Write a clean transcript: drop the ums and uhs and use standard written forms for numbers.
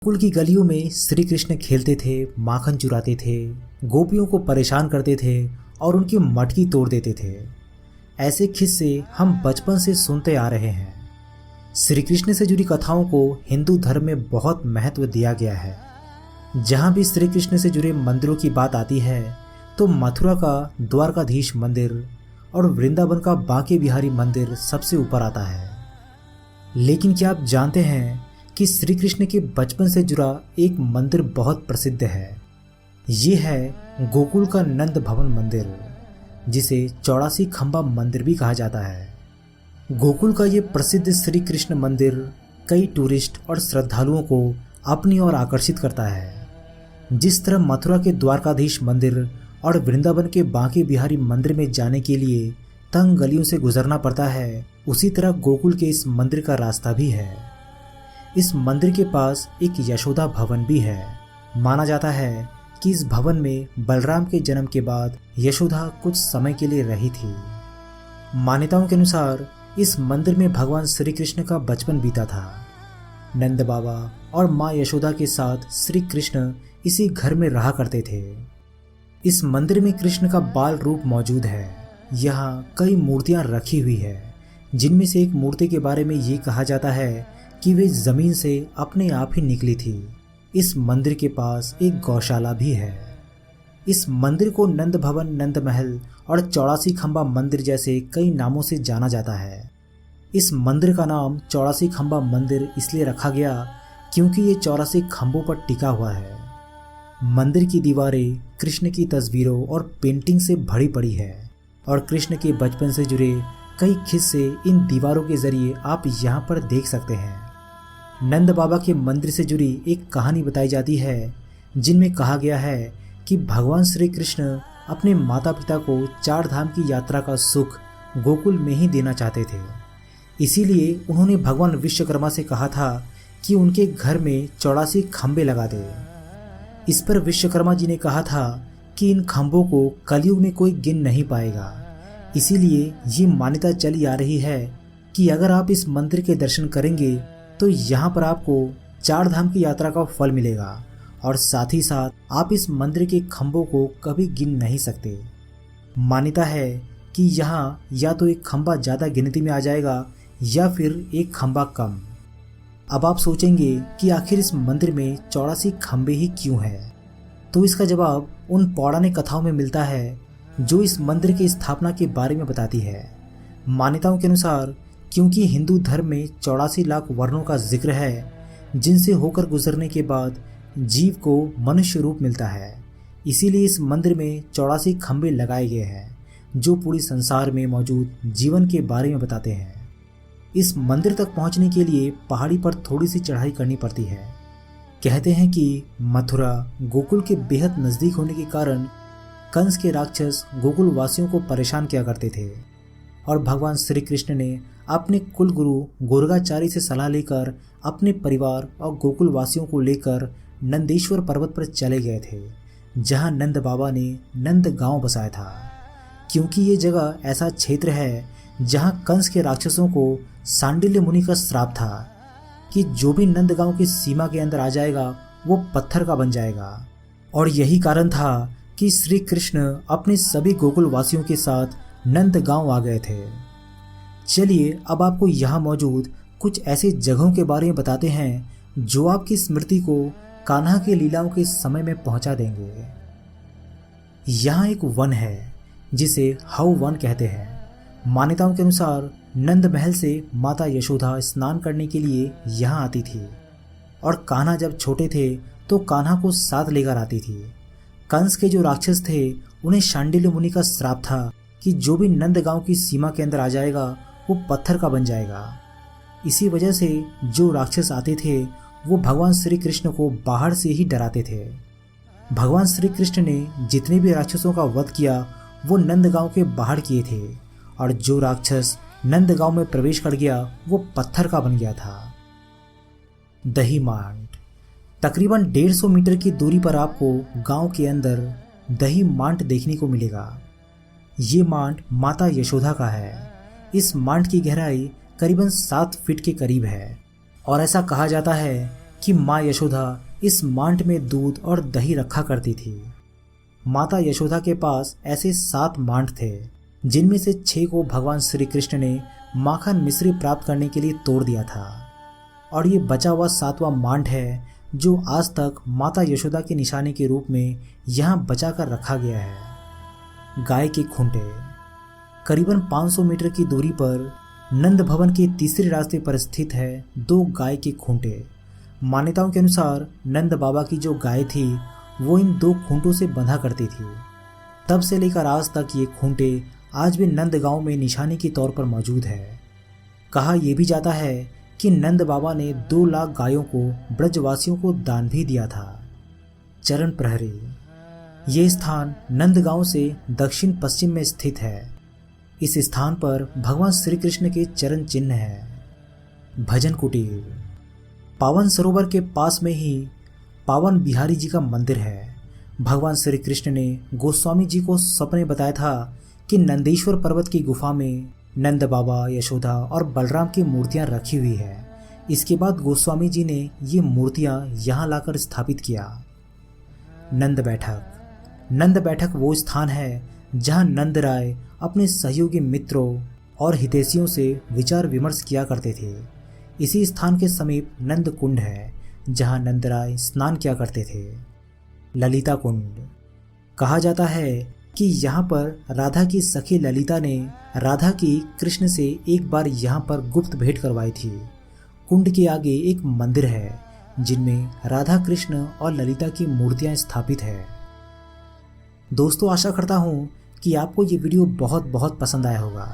कुल की गलियों में श्री कृष्ण खेलते थे, माखन चुराते थे, गोपियों को परेशान करते थे और उनकी मटकी तोड़ देते थे। ऐसे किस्से हम बचपन से सुनते आ रहे हैं। श्री कृष्ण से जुड़ी कथाओं को हिंदू धर्म में बहुत महत्व दिया गया है। जहाँ भी श्री कृष्ण से जुड़े मंदिरों की बात आती है तो मथुरा का द्वारकाधीश मंदिर और वृंदावन का बांके बिहारी मंदिर सबसे ऊपर आता है। लेकिन क्या आप जानते हैं कि श्री कृष्ण के बचपन से जुड़ा एक मंदिर बहुत प्रसिद्ध है। ये है गोकुल का नंद भवन मंदिर, जिसे 84 खंबा मंदिर भी कहा जाता है। गोकुल का ये प्रसिद्ध श्री कृष्ण मंदिर कई टूरिस्ट और श्रद्धालुओं को अपनी ओर आकर्षित करता है। जिस तरह मथुरा के द्वारकाधीश मंदिर और वृंदावन के बांके बिहारी मंदिर में जाने के लिए तंग गलियों से गुजरना पड़ता है, उसी तरह गोकुल के इस मंदिर का रास्ता भी है। इस मंदिर के पास एक यशोदा भवन भी है। माना जाता है कि इस भवन में बलराम के जन्म के बाद यशोदा कुछ समय के लिए रही थी। मान्यताओं के अनुसार इस मंदिर में भगवान श्री कृष्ण का बचपन बीता था। नंद बाबा और माँ यशोदा के साथ श्री कृष्ण इसी घर में रहा करते थे। इस मंदिर में कृष्ण का बाल रूप मौजूद है। यहाँ कई मूर्तियाँ रखी हुई है, जिनमें से एक मूर्ति के बारे में ये कहा जाता है कि वे जमीन से अपने आप ही निकली थी। इस मंदिर के पास एक गौशाला भी है। इस मंदिर को नंद भवन, नंद महल और 84 खंबा मंदिर जैसे कई नामों से जाना जाता है। इस मंदिर का नाम 84 खंबा मंदिर इसलिए रखा गया क्योंकि ये 84 खंभों पर टिका हुआ है। मंदिर की दीवारें कृष्ण की तस्वीरों और पेंटिंग से भरी पड़ी है और कृष्ण के बचपन से जुड़े कई किस्से इन दीवारों के जरिए आप यहाँ पर देख सकते हैं। नंद बाबा के मंदिर से जुड़ी एक कहानी बताई जाती है, जिनमें कहा गया है कि भगवान श्री कृष्ण अपने माता पिता को 4 धाम की यात्रा का सुख गोकुल में ही देना चाहते थे। इसीलिए उन्होंने भगवान विश्वकर्मा से कहा था कि उनके घर में 84 खंबे लगा दे। इस पर विश्वकर्मा जी ने कहा था कि इन खंभों को कलयुग में कोई गिन नहीं पाएगा। इसीलिए ये मान्यता चली आ रही है कि अगर आप इस मंदिर के दर्शन करेंगे तो यहाँ पर आपको 4 धाम की यात्रा का फल मिलेगा और साथ ही साथ आप इस मंदिर के खंभों को कभी गिन नहीं सकते। मान्यता है कि यहाँ या तो एक खंभा ज़्यादा गिनती में आ जाएगा या फिर एक खंभा कम। अब आप सोचेंगे कि आखिर इस मंदिर में 84 खंभे ही क्यों हैं? तो इसका जवाब उन पौराणिक कथाओं में मिलता है जो इस मंदिर की स्थापना के बारे में बताती है। मान्यताओं के अनुसार क्योंकि हिंदू धर्म में 84 लाख वर्णों का जिक्र है, जिनसे होकर गुजरने के बाद जीव को मनुष्य रूप मिलता है, इसीलिए इस मंदिर में 84 खंभे लगाए गए हैं जो पूरी संसार में मौजूद जीवन के बारे में बताते हैं। इस मंदिर तक पहुंचने के लिए पहाड़ी पर थोड़ी सी चढ़ाई करनी पड़ती है। कहते हैं कि मथुरा गोकुल के बेहद नज़दीक होने के कारण कंस के राक्षस गोकुल वासियों को परेशान किया करते थे और भगवान श्री कृष्ण ने अपने कुल गुरु गोरगाचारी से सलाह लेकर अपने परिवार और गोकुल वासियों को लेकर नंदेश्वर पर्वत पर चले गए थे, जहां नंद बाबा ने नंद गांव बसाया था। क्योंकि ये जगह ऐसा क्षेत्र है जहां कंस के राक्षसों को सांडिल्य मुनि का श्राप था कि जो भी नंद गांव की सीमा के अंदर आ जाएगा वो पत्थर का बन जाएगा। और यही कारण था कि श्री कृष्ण अपने सभी गोकुल वासियों के साथ नंद गांव आ गए थे। चलिए अब आपको यहाँ मौजूद कुछ ऐसे जगहों के बारे में बताते हैं जो आपकी स्मृति को कान्हा के लीलाओं के समय में पहुंचा देंगे। यहाँ एक वन है जिसे हव वन कहते हैं। मान्यताओं के अनुसार नंद महल से माता यशोदा स्नान करने के लिए यहाँ आती थी और कान्हा जब छोटे थे तो कान्हा को साथ लेकर आती थी। कंस के जो राक्षस थे उन्हें शांडिल्य मुनि का श्राप था कि जो भी नंद गांव की सीमा के अंदर आ जाएगा वो पत्थर का बन जाएगा। इसी वजह से जो राक्षस आते थे वो भगवान श्री कृष्ण को बाहर से ही डराते थे। भगवान श्री कृष्ण ने जितने भी राक्षसों का वध किया वो नंद गांव के बाहर किए थे और जो राक्षस नंद गांव में प्रवेश कर गया वो पत्थर का बन गया था। दही मांड तकरीबन 150 मीटर की दूरी पर आपको गांव के अंदर दही मांड देखने को मिलेगा। ये मांड माता यशोदा का है। इस मांड की गहराई करीबन 7 फीट के करीब है और ऐसा कहा जाता है कि माँ यशोदा इस मांट में दूध और दही रखा करती थी। माता यशोदा के पास ऐसे 7 मांट थे, जिनमें से 6 को भगवान श्री कृष्ण ने माखन मिश्री प्राप्त करने के लिए तोड़ दिया था, और ये बचा हुआ 7वां मांट है जो आज तक माता यशोदा की निशानी के रूप में यहाँ बचा कर रखा गया है। गाय के खूंटे। करीबन 500 मीटर की दूरी पर नंद भवन के तीसरे रास्ते पर स्थित है 2 गाय के खूंटे। मान्यताओं के अनुसार नंद बाबा की जो गाय थी वो इन 2 खूंटों से बंधा करती थी। तब से लेकर आज तक ये खूंटे आज भी नंद गांव में निशानी के तौर पर मौजूद है। कहा यह भी जाता है कि नंद बाबा ने 2 लाख गायों को ब्रजवासियों को दान भी दिया था। चरण प्रहरी। ये स्थान नंदगांव से दक्षिण पश्चिम में स्थित है। इस स्थान पर भगवान श्री कृष्ण के चरण चिन्ह है। भजन कुटीर। पावन सरोवर के पास में ही पावन बिहारी जी का मंदिर है। भगवान श्री कृष्ण ने गोस्वामी जी को सपने बताया था कि नंदेश्वर पर्वत की गुफा में नंद बाबा, यशोदा और बलराम की मूर्तियां रखी हुई है। इसके बाद गोस्वामी जी ने ये मूर्तियां यहाँ लाकर स्थापित किया। नंद बैठक। नंद बैठक वो स्थान है जहाँ नंद राय अपने सहयोगी मित्रों और हितैषियों से विचार विमर्श किया करते थे। इसी स्थान के समीप नंद कुंड है जहाँ नंद राय स्नान किया करते थे। ललिता कुंड। कहा जाता है कि यहाँ पर राधा की सखी ललिता ने राधा की कृष्ण से एक बार यहाँ पर गुप्त भेंट करवाई थी। कुंड के आगे एक मंदिर है जिनमें राधा कृष्ण और ललिता की मूर्तियाँ स्थापित है। दोस्तों, आशा करता हूँ कि आपको ये वीडियो बहुत पसंद आया होगा।